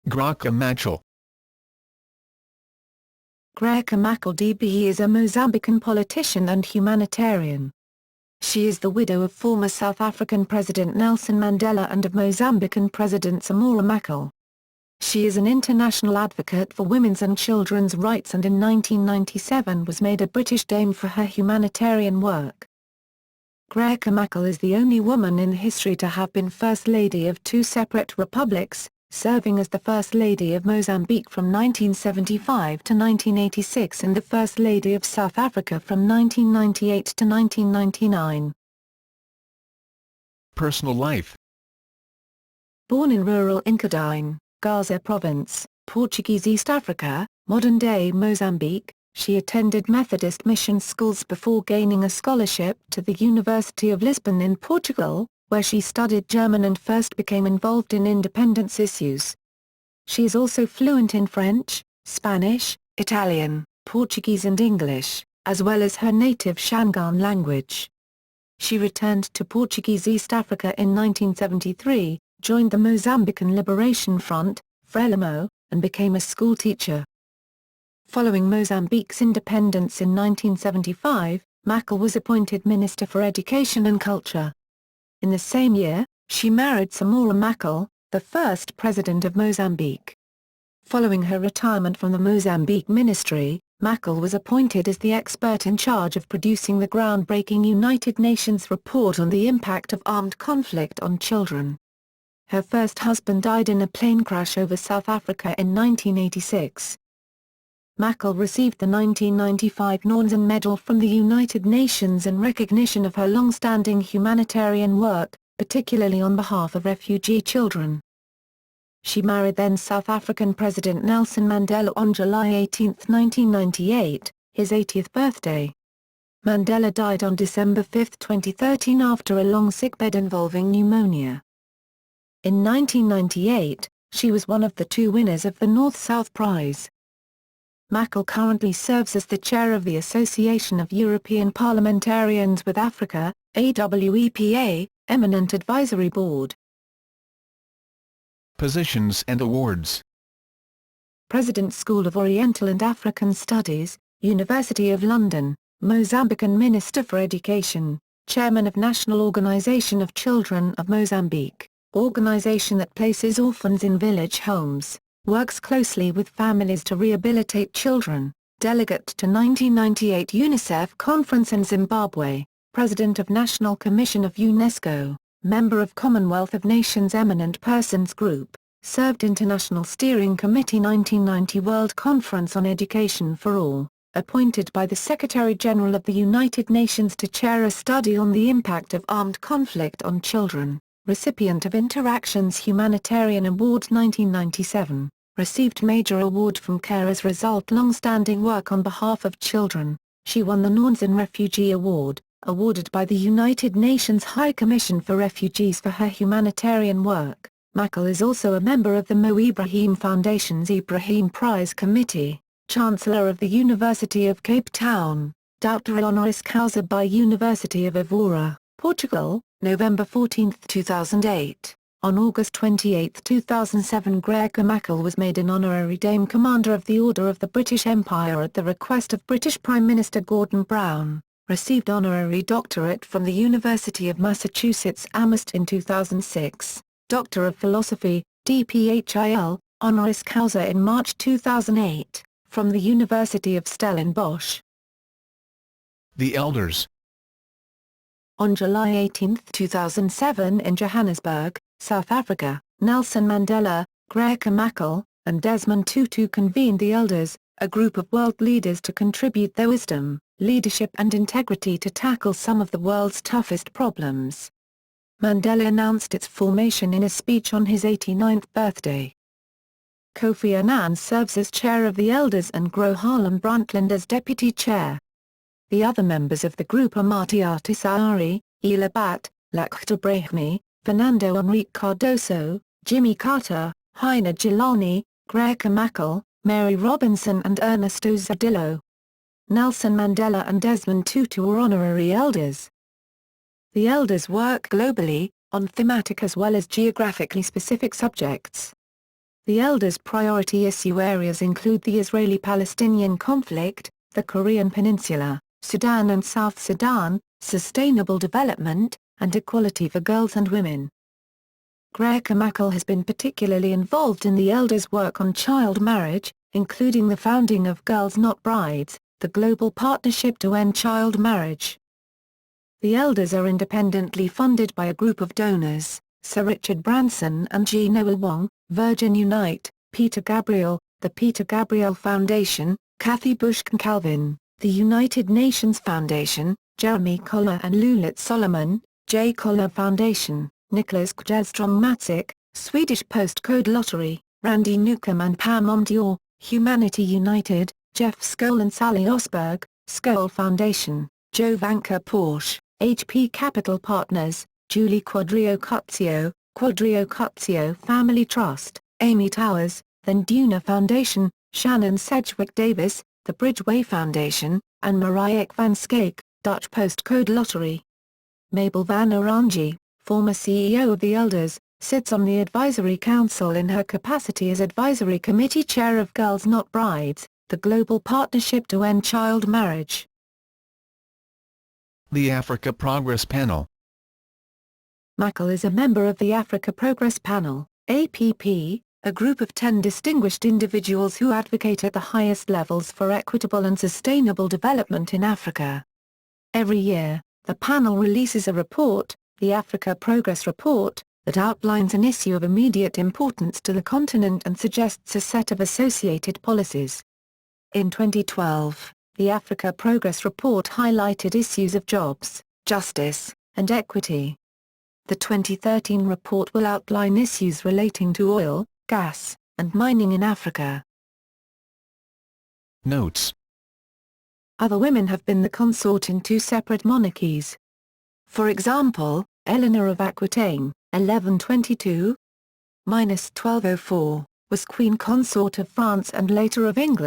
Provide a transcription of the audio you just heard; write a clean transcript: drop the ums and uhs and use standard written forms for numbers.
Graça Machel. Graça Machel DBE is a Mozambican politician and humanitarian. She is the widow of former South African President Nelson Mandela and of Mozambican President Samora Machel. She is an international advocate for women's and children's rights and in 1997 was made a British Dame for her humanitarian work. Graça Machel is the only woman in history to have been First Lady of two separate republics, serving as the First Lady of Mozambique from 1975 to 1986 and the First Lady of South Africa from 1998 to 1999. Personal life. Born in rural Ingadine, Gaza Province, Portuguese East Africa, modern-day Mozambique, she attended Methodist mission schools before gaining a scholarship to the University of Lisbon in Portugal, where she studied German and first became involved in independence issues. She is also fluent in French, Spanish, Italian, Portuguese and English, as well as her native Shangaan language. She returned to Portuguese East Africa in 1973, joined the Mozambican Liberation Front, Frelimo, and became a school teacher. Following Mozambique's independence in 1975, Machel was appointed Minister for Education and Culture. In the same year, she married Samora Machel, the first president of Mozambique. Following her retirement from the Mozambique ministry, Machel was appointed as the expert in charge of producing the groundbreaking United Nations report on the impact of armed conflict on children. Her first husband died in a plane crash over South Africa in 1986. Machel received the 1995 Nansen Medal from the United Nations in recognition of her long-standing humanitarian work, particularly on behalf of refugee children. She married then South African President Nelson Mandela on July 18, 1998, his 80th birthday. Mandela died on December 5, 2013 after a long sickbed involving pneumonia. In 1998, she was one of the two winners of the North-South Prize. Machel currently serves as the chair of the Association of European Parliamentarians with Africa, AWEPA, Eminent Advisory Board. Positions and awards. President School of Oriental and African Studies, University of London, Mozambican Minister for Education, Chairman of National Organization of Children of Mozambique, organization that places orphans in village homes. Works closely with families to rehabilitate children, delegate to 1998 UNICEF Conference in Zimbabwe, President of National Commission of UNESCO, member of Commonwealth of Nations Eminent Persons Group, served International Steering Committee 1990 World Conference on Education for All, appointed by the Secretary-General of the United Nations to chair a study on the impact of armed conflict on children, recipient of Interactions Humanitarian Award 1997. Received major award from CARE as result long-standing work on behalf of children. She won the Nansen Refugee Award, awarded by the United Nations High Commission for Refugees for her humanitarian work. Machel is also a member of the Mo Ibrahim Foundation's Ibrahim Prize Committee, Chancellor of the University of Cape Town, Doutor Honoris Causa by University of Évora, Portugal, November 14, 2008. On August 28, 2007 Graça Machel was made an Honorary Dame Commander of the Order of the British Empire at the request of British Prime Minister Gordon Brown, received Honorary Doctorate from the University of Massachusetts Amherst in 2006, Doctor of Philosophy, DPHIL, Honoris Causa in March 2008, from the University of Stellenbosch. The Elders. On July 18, 2007 in Johannesburg, South Africa, Nelson Mandela, Graça Machel, and Desmond Tutu convened the Elders, a group of world leaders to contribute their wisdom, leadership and integrity to tackle some of the world's toughest problems. Mandela announced its formation in a speech on his 89th birthday. Kofi Annan serves as chair of the Elders and Gro Harlem Brundtland as deputy chair. The other members of the group are Marty Ahtisaari, Ela Bat, Lakhdar Brahmi, Fernando Henrique Cardoso, Jimmy Carter, Heiner Jilani, Graça Machel, Mary Robinson and Ernesto Zedillo. Nelson Mandela and Desmond Tutu are honorary elders. The elders work globally, on thematic as well as geographically specific subjects. The elders' priority issue areas include the Israeli-Palestinian conflict, the Korean Peninsula, Sudan and South Sudan, sustainable development, and equality for girls and women. Graça Machel has been particularly involved in the elders' work on child marriage, including the founding of Girls Not Brides, the global partnership to end child marriage. The elders are independently funded by a group of donors: Sir Richard Branson and G. Noel Wong, Virgin Unite, Peter Gabriel, the Peter Gabriel Foundation, Kathy Bushkin-Calvin, the United Nations Foundation, Jeremy Collier and Lulit Solomon, J. Collier Foundation, Nicholas Kjellström-Matzik, Swedish Postcode Lottery, Randy Newcomb and Pam Omdior, Humanity United, Jeff Skoll and Sally Osberg, Skoll Foundation, Joe Vanker Porsche, HP Capital Partners, Julie Quadrio-Cuzio, Family Trust, Amy Towers, Then Duna Foundation, Shannon Sedgwick Davis, the Bridgeway Foundation, and Marieke van Schaik, Dutch Postcode Lottery. Mabel van Oranje, former CEO of the Elders, sits on the Advisory Council in her capacity as Advisory Committee Chair of Girls Not Brides, the global partnership to end child marriage. The Africa Progress Panel. Machel is a member of the Africa Progress Panel, APP, a group of 10 distinguished individuals who advocate at the highest levels for equitable and sustainable development in Africa. Every year, the panel releases a report, the Africa Progress Report, that outlines an issue of immediate importance to the continent and suggests a set of associated policies. In 2012, the Africa Progress Report highlighted issues of jobs, justice, and equity. The 2013 report will outline issues relating to oil, gas, and mining in Africa. Notes. Other women have been the consort in 2 separate monarchies. For example, Eleanor of Aquitaine, 1122–1204, was Queen Consort of France and later of England.